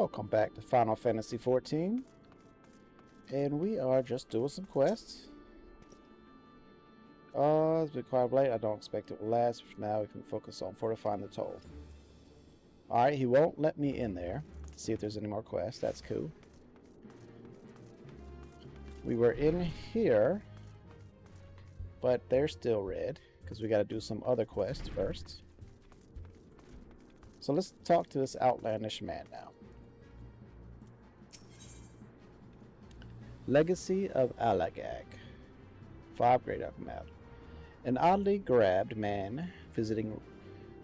Welcome back to Final Fantasy XIV, and we are just doing some quests. It's been quite late. I don't expect it will last. For now, we can focus on fortifying the toll. Alright, he won't let me in there to see if there's any more quests. That's cool. We were in here, but they're still red, because we got to do some other quests first. So let's talk to this outlandish man now. Legacy of Allag. 5 grade up map. An oddly grabbed man visiting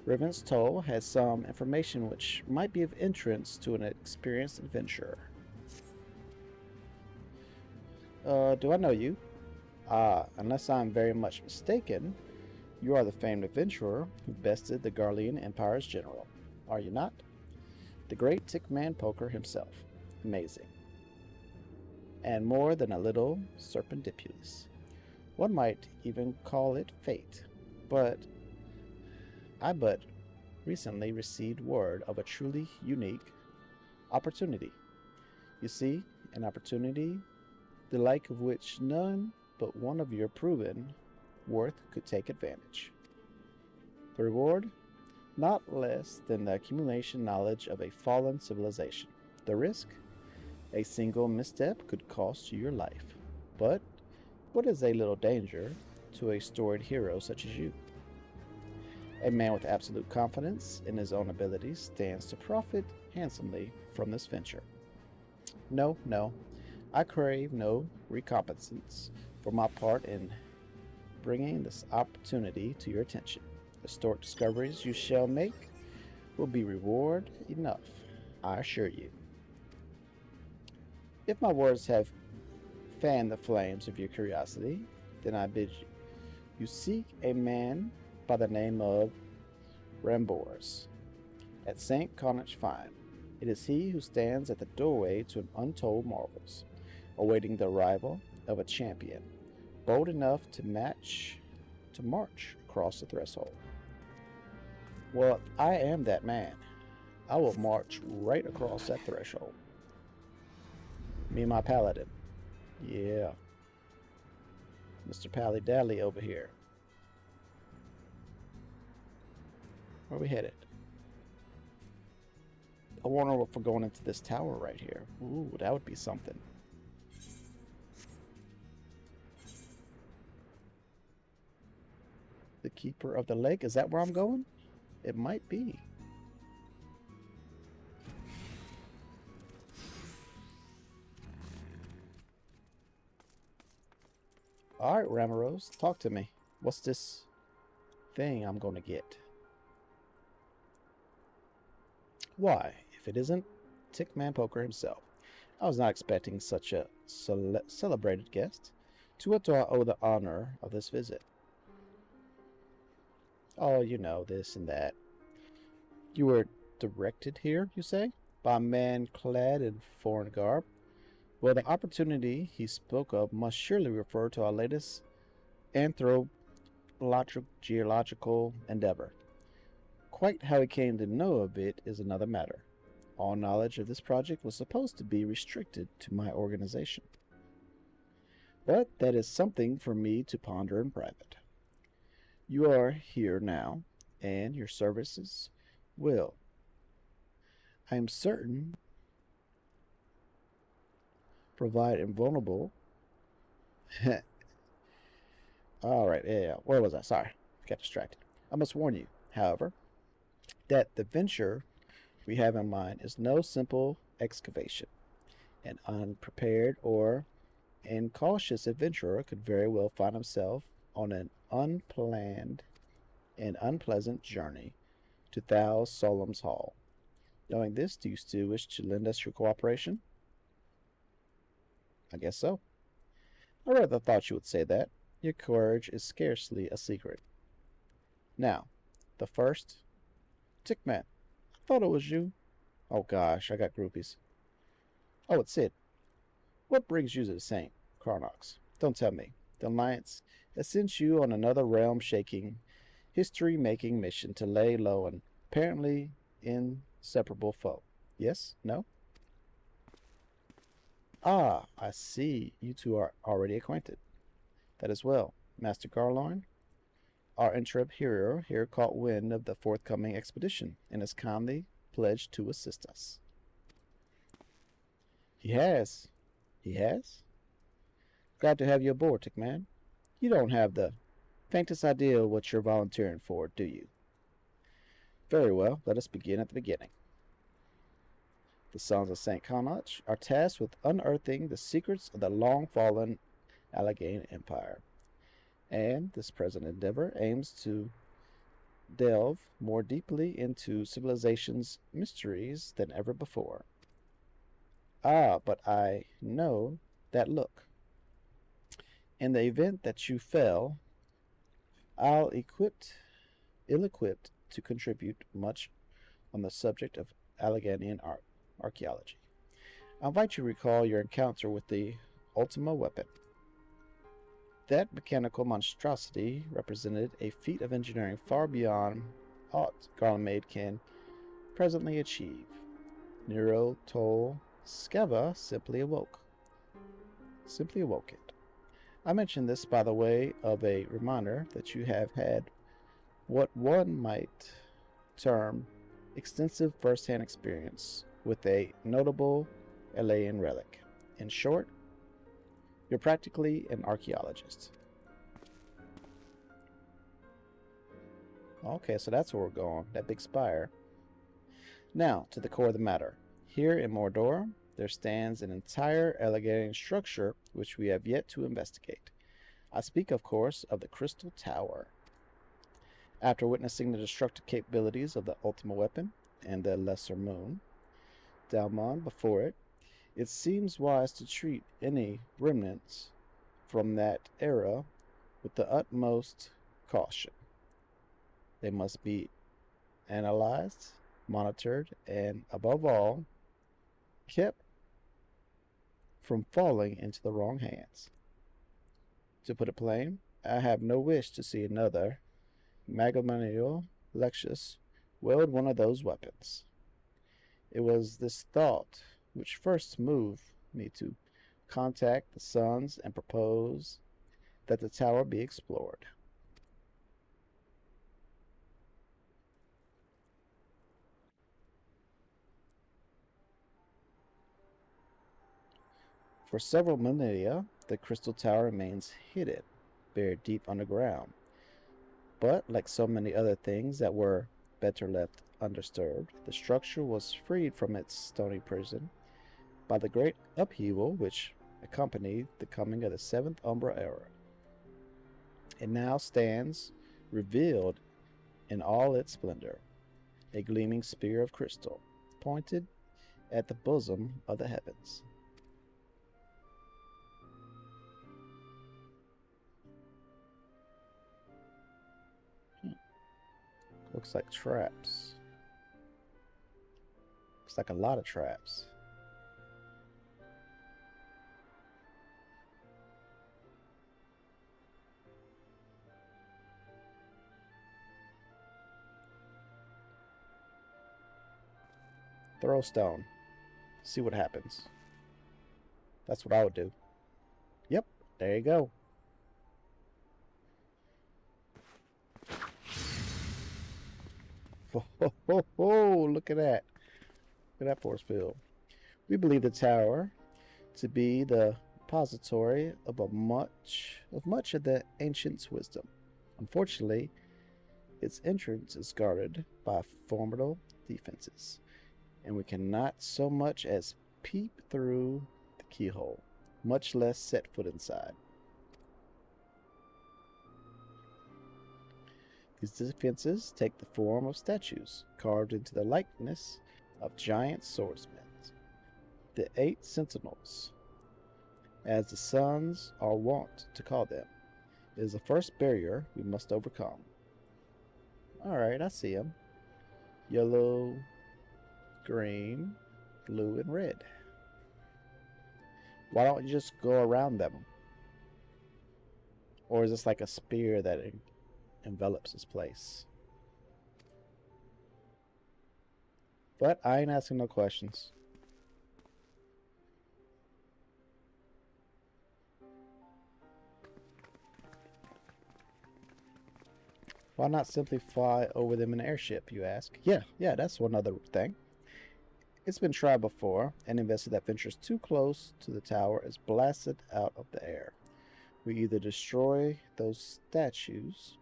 Riven's Toll has some information which might be of interest to an experienced adventurer. Do I know you? Unless I'm very much mistaken, you are the famed adventurer who bested the Garlean Empire's general, are you not? The great Tickman Poker himself. Amazing. And more than a little serpendipulous. One might even call it fate. But I recently received word of a truly unique opportunity. You see, an opportunity the like of which none but one of your proven worth could take advantage. The reward? Not less than the accumulation knowledge of a fallen civilization. The risk? A single misstep could cost you your life. But what is a little danger to a storied hero such as you? A man with absolute confidence in his own abilities stands to profit handsomely from this venture. No, I crave no recompense for my part in bringing this opportunity to your attention. The historic discoveries you shall make will be reward enough, I assure you. If my words have fanned the flames of your curiosity, then I bid you seek a man by the name of Rambors at St. Connacht Fine. It is he who stands at the doorway to an untold marvels, awaiting the arrival of a champion, bold enough to march across the threshold. Well, I am that man. I will march right across that threshold. Me and my paladin. Yeah. Mr. Pally Dally over here. Where are we headed? I wonder if we're going into this tower right here. Ooh, that would be something. The Keeper of the Lake. Is that where I'm going? It might be. Alright, Ramaros, talk to me. What's this thing I'm gonna get? Why, if it isn't Tickman Poker himself. I was not expecting such a celebrated guest. To what do I owe the honor of this visit? Oh, you know, this and that. You were directed here, you say? By a man clad in foreign garb? Well, the opportunity he spoke of must surely refer to our latest anthropological endeavor. Quite how he came to know of it is another matter. All knowledge of this project was supposed to be restricted to my organization. But that is something for me to ponder in private. You are here now, and your services will, I am certain, provide invulnerable. Alright, yeah. Where was I? Sorry. Got distracted. I must warn you, however, that the venture we have in mind is no simple excavation. An unprepared or incautious adventurer could very well find himself on an unplanned and unpleasant journey to Thal Solemn's Hall. Knowing this, do you still wish to lend us your cooperation? I guess so. I rather thought you would say that. Your courage is scarcely a secret. Now, the first. Tickman. I thought it was you. Oh gosh, I got groupies. Oh, it's Sid. What brings you to the St. Cronox? Don't tell me. The Alliance has sent you on another realm-shaking, history-making mission to lay low an apparently inseparable foe. Yes? No? Ah, I see. You two are already acquainted. That is well. Master Garlean, our intrepid hero here caught wind of the forthcoming expedition and has kindly pledged to assist us. He has. He has? Glad to have you aboard, Tickman. You don't have the faintest idea what you're volunteering for, do you? Very well, let us begin at the beginning. The sons of St. Connacht are tasked with unearthing the secrets of the long-fallen Allag Empire, and this present endeavor aims to delve more deeply into civilization's mysteries than ever before. Ah, but I know that look. In the event that you fail, I'll ill-equipped to contribute much on the subject of Alleghenian archaeology. I invite you to recall your encounter with the Ultima weapon. That mechanical monstrosity represented a feat of engineering far beyond aught Garlemald can presently achieve. Nero Tol Skeva simply awoke it. I mention this by the way of a reminder that you have had what one might term extensive first-hand experience with a notable Alien relic. In short, you're practically an archaeologist. Okay, so that's where we're going, that big spire. Now, to the core of the matter. Here in Mordor, there stands an entire Allegorian structure which we have yet to investigate. I speak, of course, of the Crystal Tower. After witnessing the destructive capabilities of the Ultima weapon and the Lesser Moon, Dalmon before it, it seems wise to treat any remnants from that era with the utmost caution. They must be analyzed, monitored, and, above all, kept from falling into the wrong hands. To put it plain, I have no wish to see another Garlean Legatus wield one of those weapons. It was this thought which first moved me to contact the sons and propose that the tower be explored. For several millennia, the Crystal Tower remains hidden, buried deep underground. But, like so many other things that were better left undisturbed, the structure was freed from its stony prison by the great upheaval which accompanied the coming of the Seventh Umbra era. It now stands revealed in all its splendor, a gleaming spear of crystal, pointed at the bosom of the heavens. Looks like traps. Looks like a lot of traps. Throw a stone. See what happens. That's what I would do. Yep, there you go. Oh, look at that. Look at that force field. We believe the tower to be the repository of much of the ancients' wisdom. Unfortunately, its entrance is guarded by formidable defenses, and we cannot so much as peep through the keyhole, much less set foot inside. These defenses take the form of statues carved into the likeness of giant swordsmen, the 8 sentinels, as the sons are wont to call them. It is the first barrier we must overcome. Alright, I see them. Yellow, green, blue, and red. Why don't you just go around them? Or is this like a spear that envelops this place? But I ain't asking no questions. Why not simply fly over them in an airship, you ask? Yeah, that's one other thing. It's been tried before. Any vessel that ventures too close to the tower is blasted out of the air. We either destroy those statues,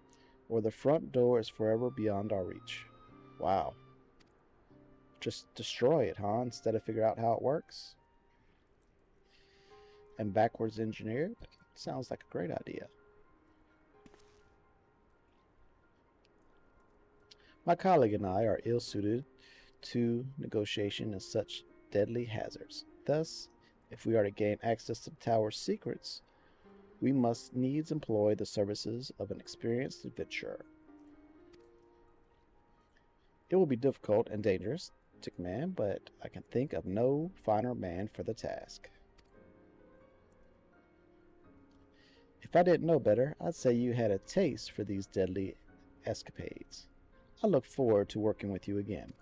or the front door is forever beyond our reach. Wow. Just destroy it, huh? Instead of figure out how it works? And backwards engineer? Sounds like a great idea. My colleague and I are ill-suited to negotiation in such deadly hazards. Thus, if we are to gain access to the tower's secrets, we must needs employ the services of an experienced adventurer. It will be difficult and dangerous, man, but I can think of no finer man for the task. If I didn't know better, I'd say you had a taste for these deadly escapades. I look forward to working with you again.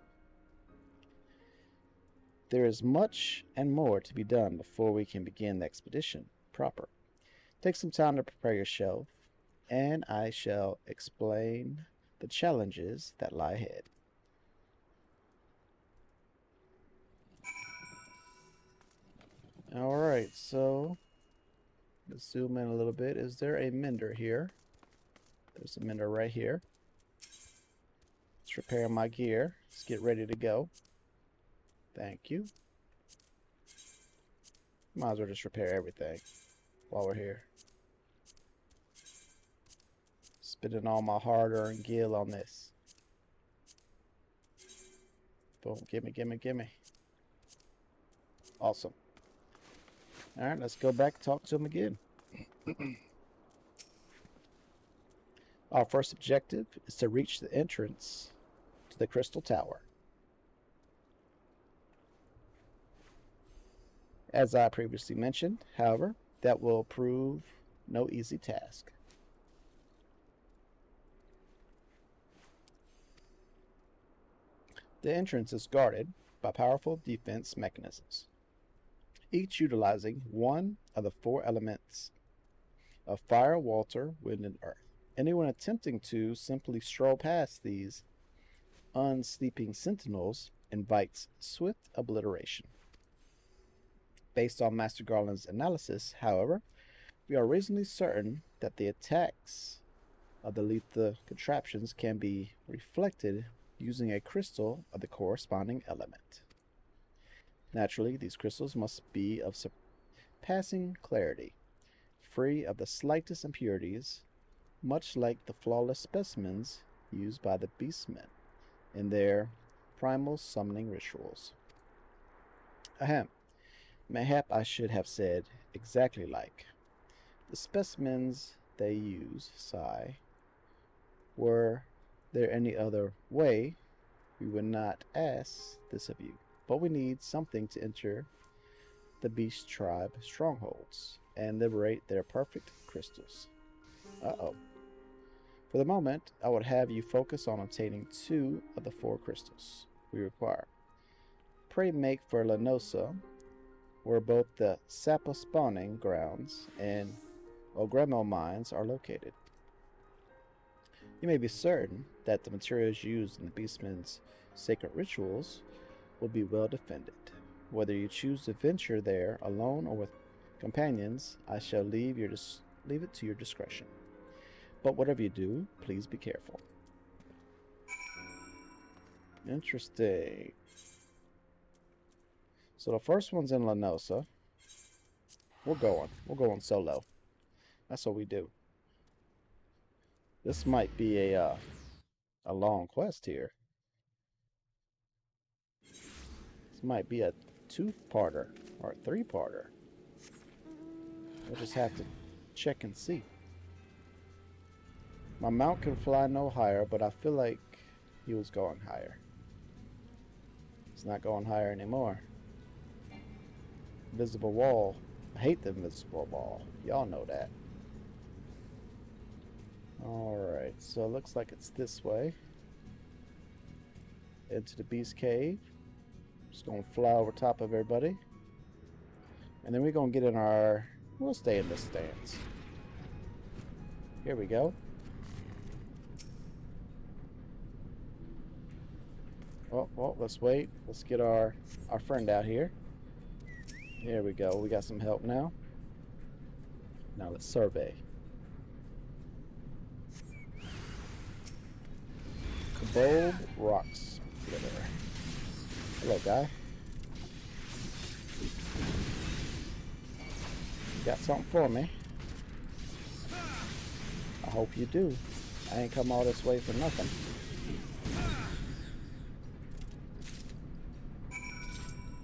There is much and more to be done before we can begin the expedition proper. Take some time to prepare yourself, and I shall explain the challenges that lie ahead. Alright, so let's zoom in a little bit. Is there a mender here? There's a mender right here. Let's repair my gear. Let's get ready to go. Thank you. Might as well just repair everything while we're here. Spending all my hard-earned gil on this. Boom, gimme. Awesome. Alright, let's go back and talk to him again. Our first objective is to reach the entrance to the Crystal Tower. As I previously mentioned, however, that will prove no easy task. The entrance is guarded by powerful defense mechanisms, each utilizing one of the four elements of fire, water, wind, and earth. Anyone attempting to simply stroll past these unsleeping sentinels invites swift obliteration. Based on Master Garland's analysis, however, we are reasonably certain that the attacks of the lethal contraptions can be reflected using a crystal of the corresponding element. Naturally, these crystals must be of surpassing clarity, free of the slightest impurities, much like the flawless specimens used by the Beastmen in their primal summoning rituals. Ahem. Mayhap I should have said exactly like. The specimens they use, sigh. Were there any other way, we would not ask this of you. But we need something to enter the Beast Tribe strongholds and liberate their perfect crystals. Uh-oh. For the moment, I would have you focus on obtaining 2 of the 4 crystals we require. Pray make for Lanosa, where both the Sapa spawning grounds and Ogremo mines are located. You may be certain that the materials used in the Beastmen's sacred rituals will be well defended. Whether you choose to venture there alone or with companions, I shall leave it to your discretion. But whatever you do, please be careful. Interesting. So the first one's in Lanosa. We're going solo. That's what we do. This might be a long quest here. This might be a 2-parter or a 3-parter. We'll just have to check and see. My mount can fly no higher, but I feel like he was going higher. He's not going higher anymore. Invisible wall. I hate the invisible wall. Y'all know that. Alright, so it looks like it's this way. Into the Beast Cave. Just gonna fly over top of everybody. And then we're gonna get in our... We'll stay in this stance. Here we go. Well, let's wait. Let's get our friend out here. Here we go. We got some help now. Now let's survey. Bold rocks. Hello, guy. Got something for me. I hope you do. I ain't come all this way for nothing.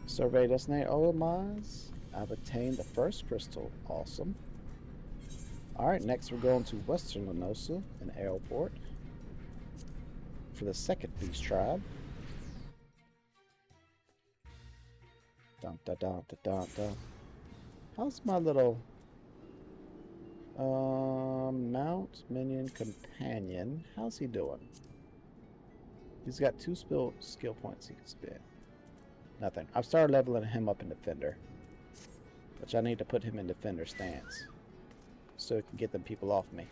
Survey destination. Oh, mines. I've attained the first crystal. Awesome. Alright, next we're going to Western Lenosa, an airport, for the second beast tribe. Dun dun dun dun dun dun. How's my little mount minion companion? How's he doing? He's got 2 skill points he can spend. Nothing. I've started leveling him up in Defender, which I need to put him in Defender stance so he can get them people off me.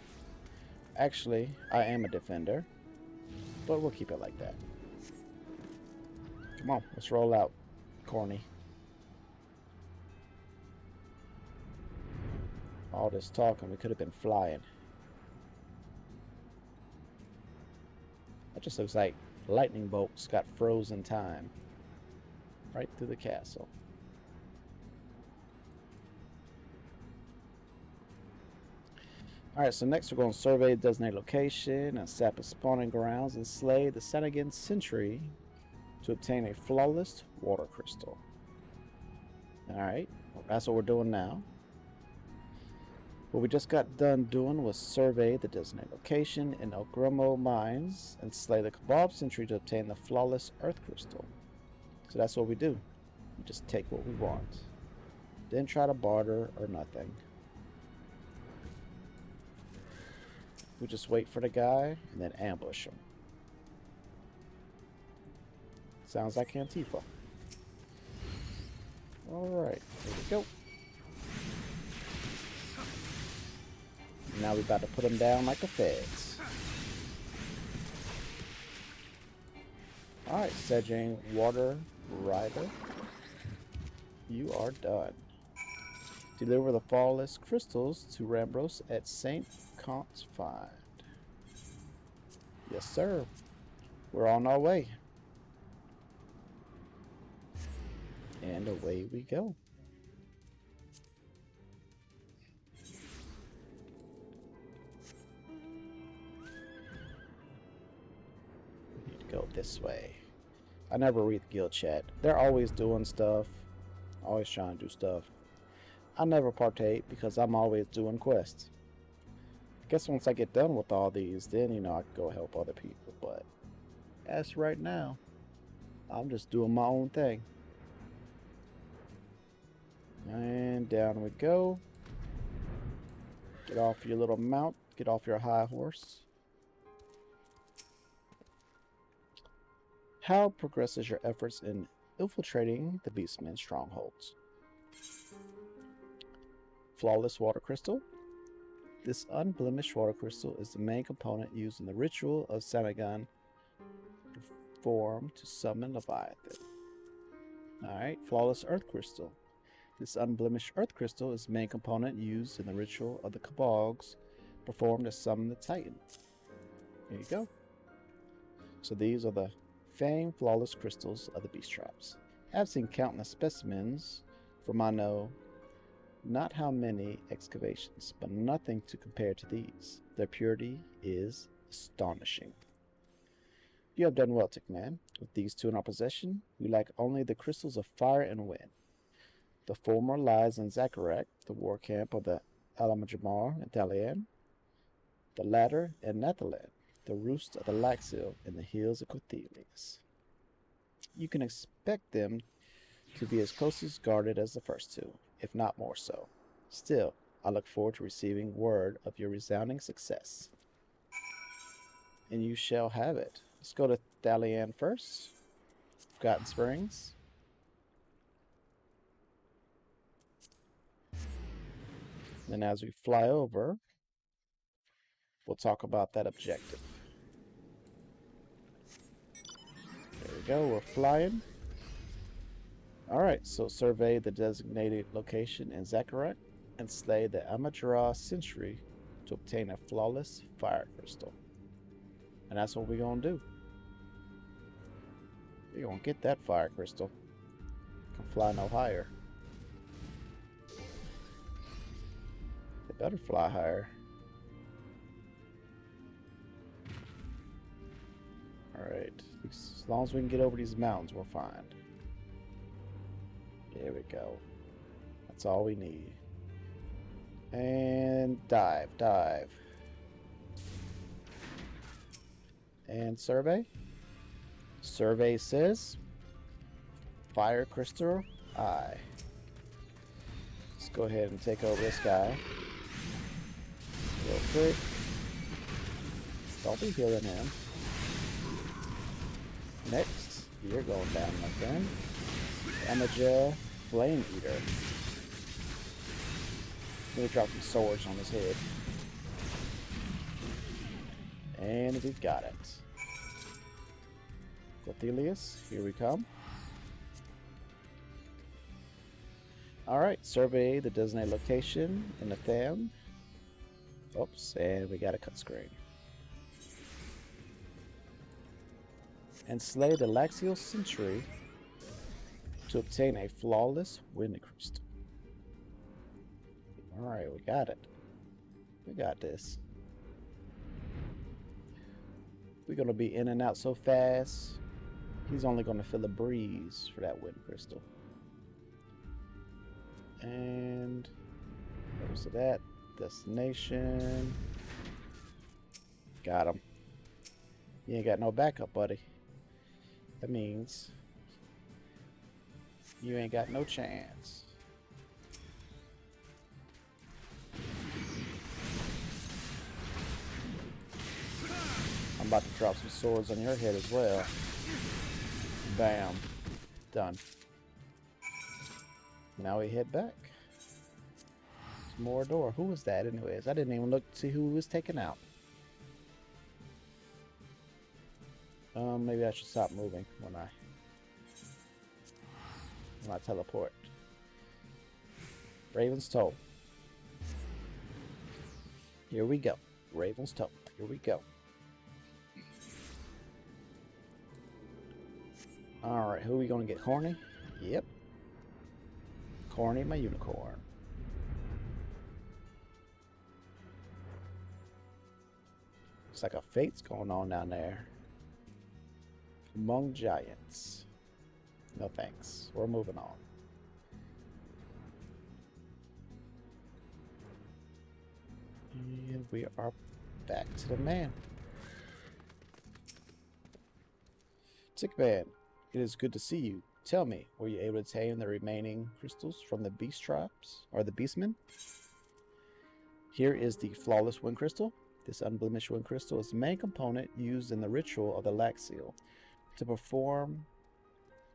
Actually, I am a Defender, but we'll keep it like that. Come on, let's roll out, corny. All this talking, we could have been flying. That just looks like lightning bolts got frozen time right through the castle. Alright, so next we're going to survey the designated location and sap its spawning grounds and slay the Senegan sentry to obtain a flawless water crystal. Alright, that's what we're doing now. What we just got done doing was survey the designated location in El Grimo mines and slay the Kebab sentry to obtain the flawless earth crystal. So that's what we do. We just take what we want. Didn't try to barter or nothing. We just wait for the guy and then ambush him. Sounds like Antifa. Alright, here we go. Now we're about to put him down like the feds. Alright, Sedging Water Rider. You are done. Deliver the flawless crystals to Rambros at St. Confide. Yes, sir. We're on our way. And away we go. We need to go this way. I never read the guild chat. They're always doing stuff. Always trying to do stuff. I never partake because I'm always doing quests. I guess once I get done with all these, then, you know, I can go help other people. But as right now, I'm just doing my own thing. And down we go. Get off your little mount. Get off your high horse. How progresses your efforts in infiltrating the Beastmen strongholds? Flawless water crystal. This unblemished water crystal is the main component used in the ritual of Senegan performed to summon Leviathan. Alright, flawless earth crystal. This unblemished earth crystal is the main component used in the ritual of the Kabogs performed to summon the Titan. There you go. So these are the famed flawless crystals of the beast tribes. I've seen countless specimens from I know not how many excavations, but nothing to compare to these. Their purity is astonishing. You have done well, Tickman. With these two in our possession, we lack only the crystals of fire and wind. The former lies in Zacharak, the war camp of the Alamajamar and Dalian. The latter in Nathalan, the roost of the Laxil in the hills of Cothelius. You can expect them to be as closely guarded as the first two, if not more so. Still, I look forward to receiving word of your resounding success. And you shall have it. Let's go to Dalian first. Forgotten Springs. Then as we fly over, we'll talk about that objective. There we go, we're flying. Alright, so survey the designated location in Zakarat and slay the Amadra Sentry to obtain a flawless fire crystal. And that's what we're gonna do. We're gonna get that fire crystal. Can fly no higher. They better fly higher. Alright, as long as we can get over these mountains, we're fine. There we go. That's all we need. And dive, dive. And survey. Survey says fire crystal eye. Let's go ahead and take over this guy real quick. Don't be healing him. Next, you're going down, my friend. Amaja Flame Eater. I'm gonna drop some swords on his head. And we got it. Gothelius, here we come. Alright, survey the designated location in the Tham. Oops, and we got a cut screen. And slay the Laxial Sentry to obtain a flawless wind crystal. Alright, we got it. We got this. We're going to be in and out so fast. He's only going to feel a breeze for that wind crystal. And where's it at? Destination. Got him. You ain't got no backup, buddy. That means you ain't got no chance. I'm about to drop some swords on your head as well. Bam. Done. Now we head back. Some more door. Who was that anyways? I didn't even look to see who was taken out. Maybe I should stop moving when I teleport. Raven's Toll. Here we go. Raven's Toll. Here we go. Alright, who are we going to get? Corny? Yep. Corny, my unicorn. Looks like a fate's going on down there. Among giants. No thanks. We're moving on. And we are back to the man. Tickman, it is good to see you. Tell me, were you able to tame the remaining crystals from the beast tribes or the beastmen? Here is the flawless wind crystal. This unblemished wind crystal is the main component used in the ritual of the Laxial to perform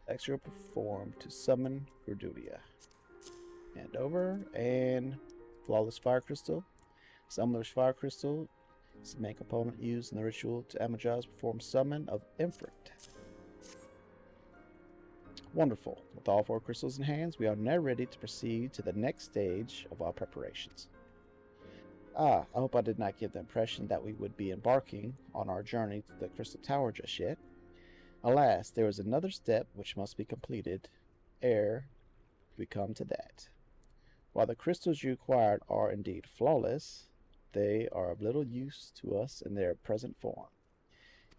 to summon Gerdudia. And over, and flawless fire crystal. This unblemished fire crystal is the main component used in the ritual to Amajaz perform summon of Infant. Wonderful. With all 4 crystals in hands, we are now ready to proceed to the next stage of our preparations. I hope I did not give the impression that we would be embarking on our journey to the Crystal Tower just yet. Alas, there is another step which must be completed ere we come to that. While the crystals you acquired are indeed flawless, they are of little use to us in their present form.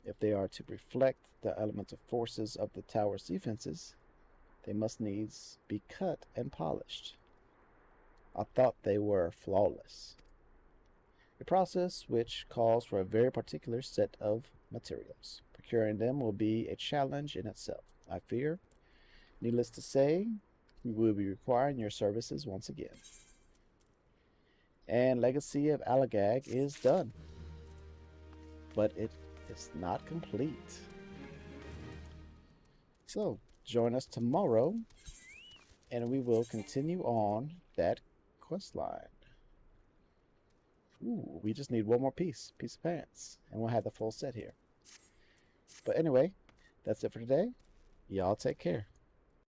If they are to reflect the elemental forces of the tower's defenses, they must needs be cut and polished. I thought they were flawless. A process which calls for a very particular set of materials. Procuring them will be a challenge in itself, I fear. Needless to say, we will be requiring your services once again. And Legacy of Allag is done. But it is not complete. So, join us tomorrow, and we will continue on that quest line. Ooh, we just need one more piece of pants, and we'll have the full set here. But anyway, that's it for today. Y'all take care.